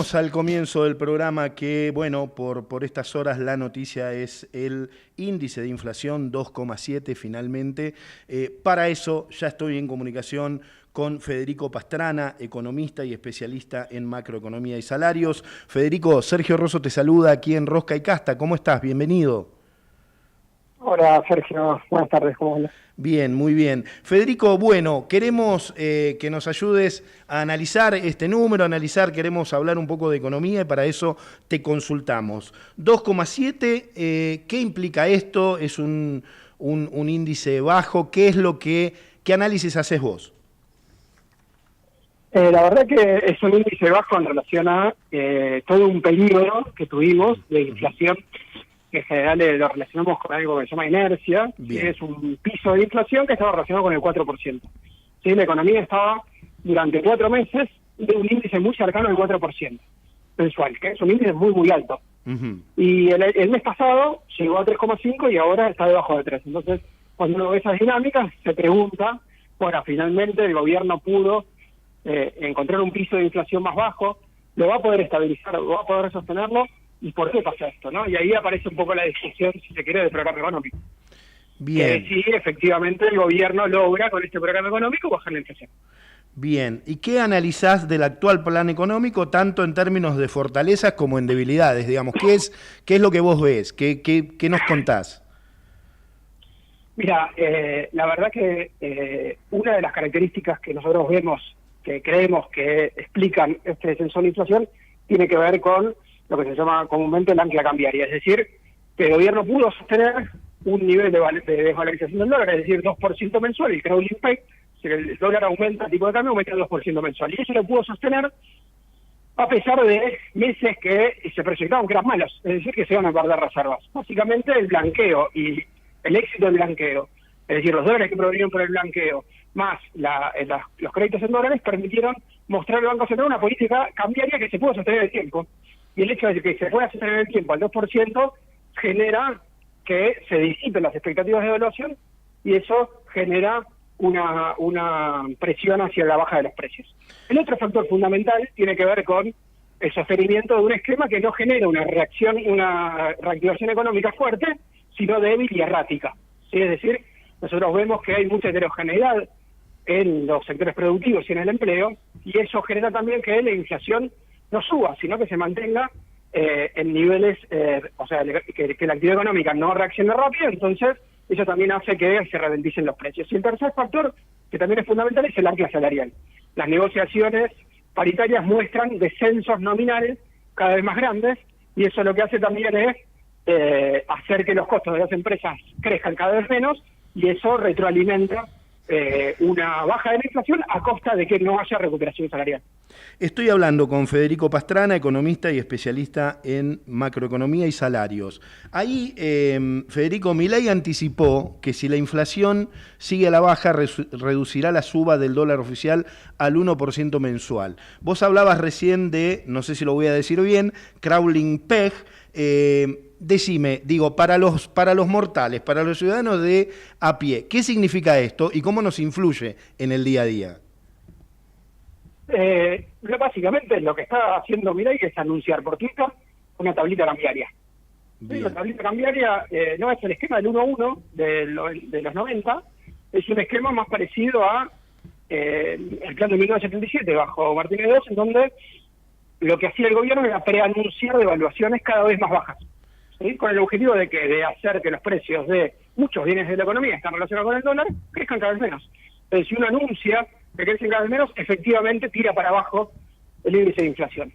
decíamos al comienzo del programa que, bueno, por estas horas la noticia es el índice de inflación 2,7 finalmente. Para eso ya estoy en comunicación con Federico Pastrana, economista y especialista en macroeconomía y salarios. Federico, Sergio Rosso te saluda aquí en Rosca y Casta. ¿Cómo estás? Bienvenido. Hola Sergio, buenas tardes, ¿cómo andas? Bien, muy bien. Federico, bueno, queremos que nos ayudes a analizar este número, queremos hablar un poco de economía y para eso te consultamos. 2,7, ¿qué implica esto? ¿Es un índice bajo? ¿Qué análisis haces vos? La verdad que es un índice bajo en relación a todo un periodo que tuvimos de inflación, que en general lo relacionamos con algo que se llama inercia, que es un piso de inflación que estaba relacionado con el 4%. ¿Sí? La economía estaba durante 4 meses de un índice muy cercano al 4% mensual, que es un índice muy, muy alto. Y el mes pasado llegó a 3,5 y ahora está debajo de 3. Entonces, cuando uno ve esas dinámicas, se pregunta, bueno, finalmente el gobierno pudo encontrar un piso de inflación más bajo, lo va a poder estabilizar, lo va a poder sostenerlo. ¿Y por qué pasa esto? ¿No? Y ahí aparece un poco la discusión, si se quiere, del programa económico. Bien. Que sí, efectivamente, el gobierno logra con este programa económico bajar la inflación. Bien. ¿Y qué analizás del actual plan económico, tanto en términos de fortalezas como en debilidades? Digamos, ¿qué es lo que vos ves? ¿Qué nos contás? Mira, la verdad que una de las características que nosotros vemos, que creemos que explican este descenso de la inflación, tiene que ver con lo que se llama comúnmente el ancla cambiaria, es decir, que el gobierno pudo sostener un nivel de desvalorización del dólar, es decir, 2% mensual, el crawling peg, si el dólar aumenta, el tipo de cambio aumenta el 2% mensual, y eso lo pudo sostener a pesar de meses que se proyectaban que eran malos, es decir, que se iban a perder reservas. Básicamente el blanqueo y el éxito del blanqueo, es decir, los dólares que provenían por el blanqueo, más los créditos en dólares, permitieron mostrar al Banco Central una política cambiaria que se pudo sostener en el tiempo. Y el hecho de que se pueda sostener en el tiempo al 2% genera que se disipen las expectativas de evaluación y eso genera una presión hacia la baja de los precios. El otro factor fundamental tiene que ver con el sostenimiento de un esquema que no genera una reactivación económica fuerte, sino débil y errática. ¿Sí? Es decir, nosotros vemos que hay mucha heterogeneidad en los sectores productivos y en el empleo, y eso genera también que la inflación no suba, sino que se mantenga en niveles, o sea, que la actividad económica no reaccione rápido, entonces eso también hace que se ralenticen los precios. Y el tercer factor, que también es fundamental, es el ancla salarial. Las negociaciones paritarias muestran descensos nominales cada vez más grandes, y eso lo que hace también es hacer que los costos de las empresas crezcan cada vez menos, y eso retroalimenta una baja de la inflación a costa de que no haya recuperación salarial. Estoy hablando con Federico Pastrana, economista y especialista en macroeconomía y salarios. Ahí, Federico, Milei anticipó que si la inflación sigue a la baja, reducirá la suba del dólar oficial al 1% mensual. Vos hablabas recién de, no sé si lo voy a decir bien, crawling peg. Decime, digo, para los mortales, para los ciudadanos de a pie, ¿qué significa esto y cómo nos influye en el día a día? Básicamente lo que está haciendo Milei es anunciar por Twitter una tablita cambiaria. ¿Sí? La tablita cambiaria no es el esquema del 1-1 de los 90, es un esquema más parecido a el plan de 1977 bajo Martínez II, en donde lo que hacía el gobierno era preanunciar devaluaciones cada vez más bajas, ¿sí? Con el objetivo de hacer que los precios de muchos bienes de la economía que están relacionados con el dólar crezcan cada vez menos. Entonces, si uno anuncia que crecen cada vez menos, efectivamente tira para abajo el índice de inflación.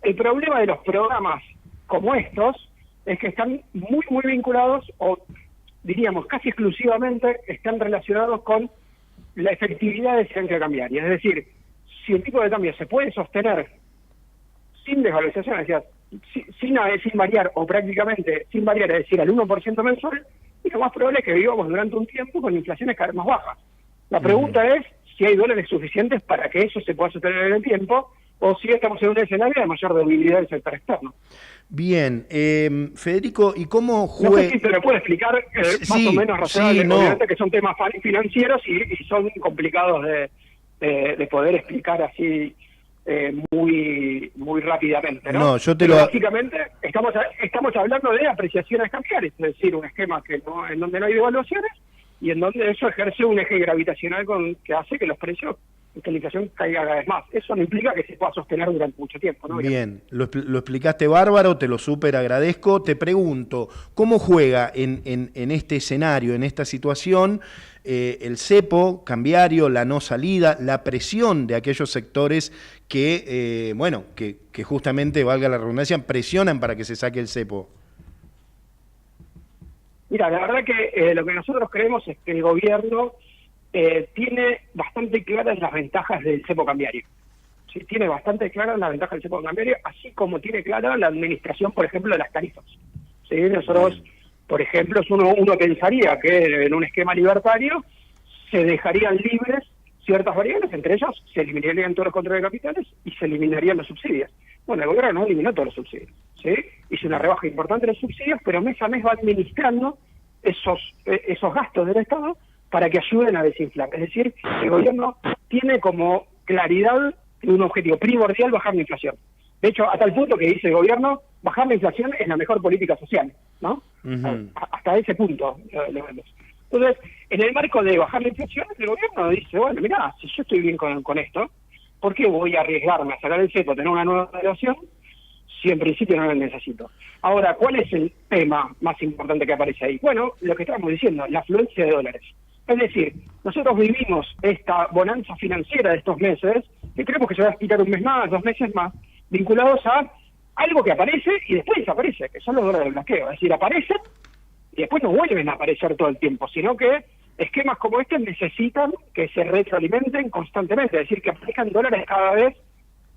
El problema de los programas como estos es que están muy, muy vinculados, o diríamos casi exclusivamente, están relacionados con la efectividad de ese ancla cambiaria. Es decir, si el tipo de cambio se puede sostener sin desvalorización, es decir, sin variar o prácticamente sin variar, es decir, al 1% mensual, y lo más probable es que vivamos durante un tiempo con inflaciones cada vez más bajas. La pregunta es si hay dólares suficientes para que eso se pueda sostener en el tiempo, o si estamos en un escenario de mayor debilidad del sector externo. Bien, Federico, ¿y cómo No sé si te lo puedo explicar más o menos razonable, sí, no. Obviamente que son temas financieros y son complicados de poder explicar así muy rápidamente, ¿no? No, yo te Pero lo... básicamente estamos hablando de apreciaciones cambiarias, es decir, un esquema que no, en donde no hay devaluaciones y en donde eso ejerce un eje gravitacional que hace que los precios, que la inflación caiga cada vez más. Eso no implica que se pueda sostener durante mucho tiempo, ¿no? Bien, lo explicaste bárbaro, te lo súper agradezco. Te pregunto, ¿cómo juega en este escenario, en esta situación, el cepo cambiario, la no salida, la presión de aquellos sectores que, que justamente, valga la redundancia, presionan para que se saque el cepo? Mira, la verdad que lo que nosotros creemos es que el gobierno tiene bastante claras las ventajas del cepo cambiario. ¿Sí? Tiene bastante claras las ventajas del cepo cambiario, así como tiene clara la administración, por ejemplo, de las tarifas. ¿Sí? Nosotros, por ejemplo, uno pensaría que en un esquema libertario se dejarían libres ciertas variables, entre ellas se eliminarían todos los controles de capitales y se eliminarían los subsidios. Bueno, el gobierno no eliminó todos los subsidios, ¿sí? Hizo una rebaja importante de los subsidios, pero mes a mes va administrando esos gastos del Estado para que ayuden a desinflar. Es decir, el gobierno tiene como claridad un objetivo primordial: bajar la inflación. De hecho, a tal punto que dice el gobierno, bajar la inflación es la mejor política social, ¿no? Hasta ese punto lo vemos. Entonces, en el marco de bajar la inflación, el gobierno dice, bueno, mirá, si yo estoy bien con esto, ¿por qué voy a arriesgarme a sacar el cepo, tener una nueva devaluación, si en principio no lo necesito? Ahora, ¿cuál es el tema más importante que aparece ahí? Bueno, lo que estamos diciendo, la afluencia de dólares. Es decir, nosotros vivimos esta bonanza financiera de estos meses, que creemos que se va a explicar un mes más, 2 meses más, vinculados a algo que aparece y después desaparece, que son los dólares de blanqueo. Es decir, aparecen y después no vuelven a aparecer todo el tiempo, sino que esquemas como este necesitan que se retroalimenten constantemente, es decir, que aparezcan dólares cada vez,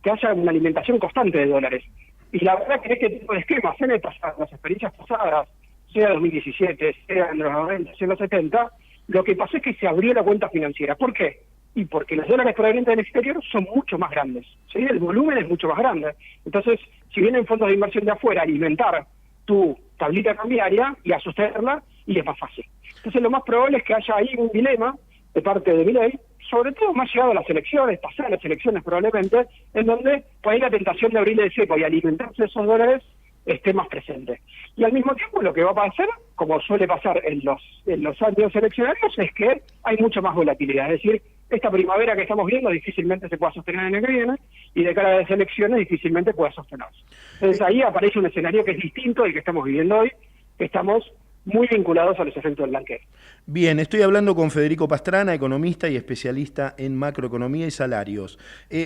que haya una alimentación constante de dólares. Y la verdad que en este tipo de esquemas, en las experiencias pasadas, sea en 2017, sea en los 90, sea en los 70, lo que pasó es que se abrió la cuenta financiera. ¿Por qué? Y porque los dólares provenientes del exterior son mucho más grandes, ¿sí? El volumen es mucho más grande. Entonces, si vienen fondos de inversión de afuera a alimentar tu tablita cambiaria y a sostenerla, y es más fácil. Entonces, lo más probable es que haya ahí un dilema de parte de Milei, sobre todo más llegado a las elecciones, pasar las elecciones probablemente, en donde por ahí la tentación de abrir el cepo y alimentarse de esos dólares esté más presente. Y al mismo tiempo lo que va a pasar, como suele pasar en los años eleccionarios, es que hay mucha más volatilidad. Es decir, esta primavera que estamos viendo difícilmente se pueda sostener en el que viene, y de cara a las elecciones difícilmente pueda sostenerse. Entonces ahí aparece un escenario que es distinto al que estamos viviendo hoy, que estamos muy vinculados a los efectos del blanqueo. Bien, estoy hablando con Federico Pastrana, economista y especialista en macroeconomía y salarios.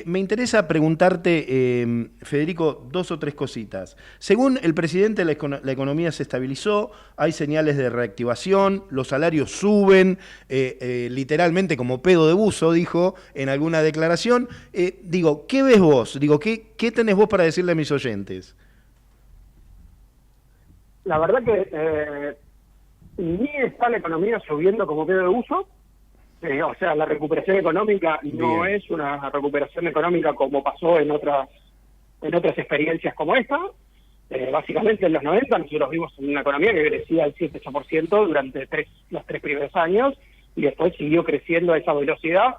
Me interesa preguntarte, Federico, 2 o 3 cositas. Según el presidente, la economía se estabilizó, hay señales de reactivación, los salarios suben, literalmente como pedo de buzo, dijo en alguna declaración. ¿Qué ves vos? ¿Qué tenés vos para decirle a mis oyentes? La verdad que ni está la economía subiendo como pedo de uso, o sea, la recuperación económica no es una recuperación económica como pasó en otras experiencias como esta. Básicamente en los 90 nosotros vimos una economía que crecía al 7-8% durante los 3 primeros años, y después siguió creciendo a esa velocidad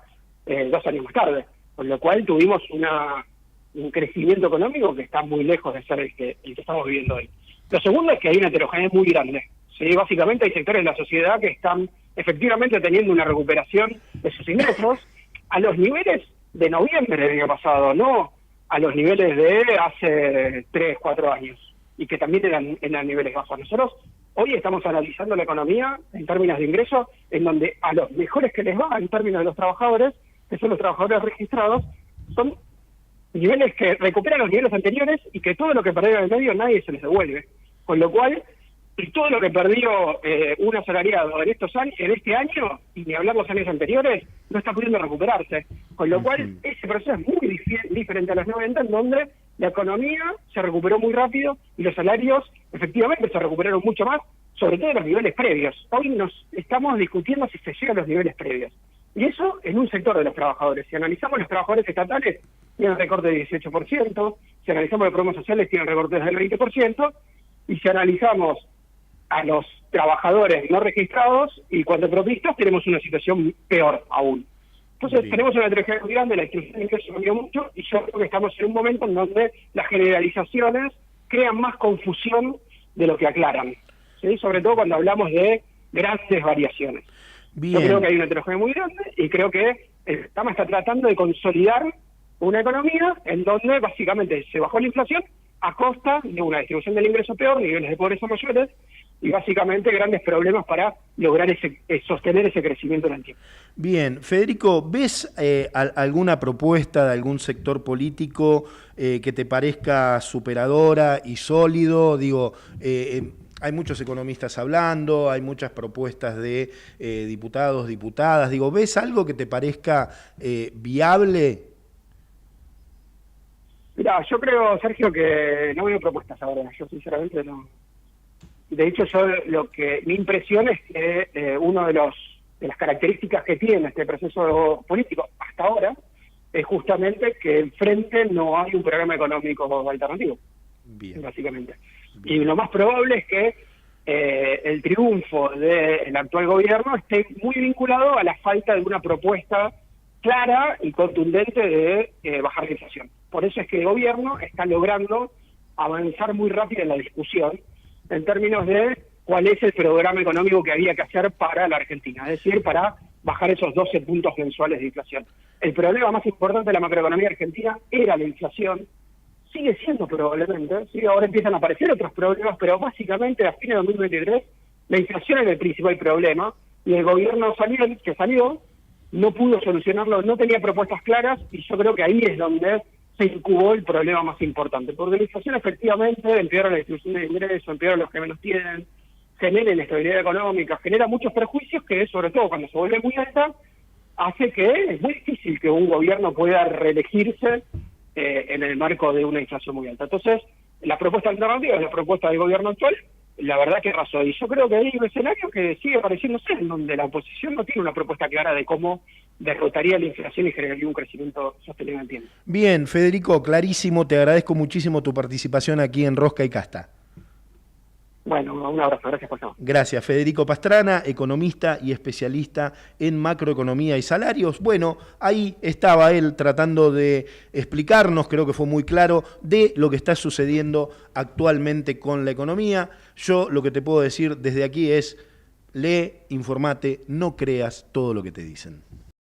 2 años más tarde, con lo cual tuvimos un crecimiento económico que está muy lejos de ser el que estamos viviendo hoy. Lo segundo es que hay una heterogeneidad muy grande. ¿Sí? Básicamente hay sectores de la sociedad que están efectivamente teniendo una recuperación de sus ingresos a los niveles de noviembre del año pasado, no a los niveles de hace 3-4 años, y que también eran niveles bajos. Nosotros hoy estamos analizando la economía en términos de ingresos, en donde a los mejores que les va en términos de los trabajadores, que son los trabajadores registrados, son niveles que recuperan los niveles anteriores y que todo lo que perdió en el medio nadie se les devuelve. Con lo cual, y todo lo que perdió un asalariado en este año, y ni hablar los años anteriores, no está pudiendo recuperarse. Con lo cual, ese proceso es muy diferente a los 90, en donde la economía se recuperó muy rápido y los salarios efectivamente se recuperaron mucho más, sobre todo en los niveles previos. Hoy nos estamos discutiendo si se llega a los niveles previos. Y eso en un sector de los trabajadores. Si analizamos los trabajadores estatales, tienen recorte del 18%, si analizamos los programas sociales, tienen recortes del 20%, y si analizamos a los trabajadores no registrados y cuatropropistas, tenemos una situación peor aún. Entonces Bien. tenemos una heterogeneidad muy grande, la distribución de ingresos cambió mucho, y yo creo que estamos en un momento en donde las generalizaciones crean más confusión de lo que aclaran, ¿sí? Sobre todo cuando hablamos de grandes variaciones. Yo creo que Bien. hay una heterogeneidad muy grande y creo que el TAMA está tratando de consolidar una economía en donde básicamente se bajó la inflación a costa de una distribución del ingreso peor, niveles de pobreza mayores y básicamente grandes problemas para lograr sostener ese crecimiento en el tiempo. Bien, Federico, ¿ves alguna propuesta de algún sector político que te parezca superadora y sólido? Digo, hay muchos economistas hablando, hay muchas propuestas de diputados, diputadas. Digo, ¿ves algo que te parezca viable? Mira, yo creo, Sergio, que no veo propuestas ahora. Yo sinceramente no. De hecho, mi impresión es que uno de las características que tiene este proceso político hasta ahora es justamente que enfrente no hay un programa económico alternativo, Bien. básicamente. Y lo más probable es que el triunfo del actual gobierno esté muy vinculado a la falta de una propuesta clara y contundente de bajar la inflación. Por eso es que el gobierno está logrando avanzar muy rápido en la discusión en términos de cuál es el programa económico que había que hacer para la Argentina, es decir, para bajar esos 12 puntos mensuales de inflación. El problema más importante de la macroeconomía argentina era la inflación, sigue siendo probablemente, ¿sí? Ahora empiezan a aparecer otros problemas, pero básicamente a fines de 2023 la inflación era el principal problema y el gobierno que salió no pudo solucionarlo, no tenía propuestas claras y yo creo que ahí es donde se incubó el problema más importante, porque la inflación efectivamente empeora la distribución de ingresos, empeora los que menos tienen, genera inestabilidad económica, genera muchos perjuicios que, sobre todo cuando se vuelve muy alta, hace que es muy difícil que un gobierno pueda reelegirse en el marco de una inflación muy alta. Entonces, la propuesta alternativa es la propuesta del gobierno actual, la verdad que arrasó. Y yo creo que hay un escenario que sigue apareciéndose, en donde la oposición no tiene una propuesta clara de cómo derrotaría la inflación y generaría un crecimiento sostenible en el tiempo. Bien, Federico, clarísimo, te agradezco muchísimo tu participación aquí en Rosca y Casta. Bueno, un abrazo, gracias por todo. Gracias, Federico Pastrana, economista y especialista en macroeconomía y salarios. Bueno, ahí estaba él tratando de explicarnos, creo que fue muy claro, de lo que está sucediendo actualmente con la economía. Yo lo que te puedo decir desde aquí es, lee, informate, no creas todo lo que te dicen.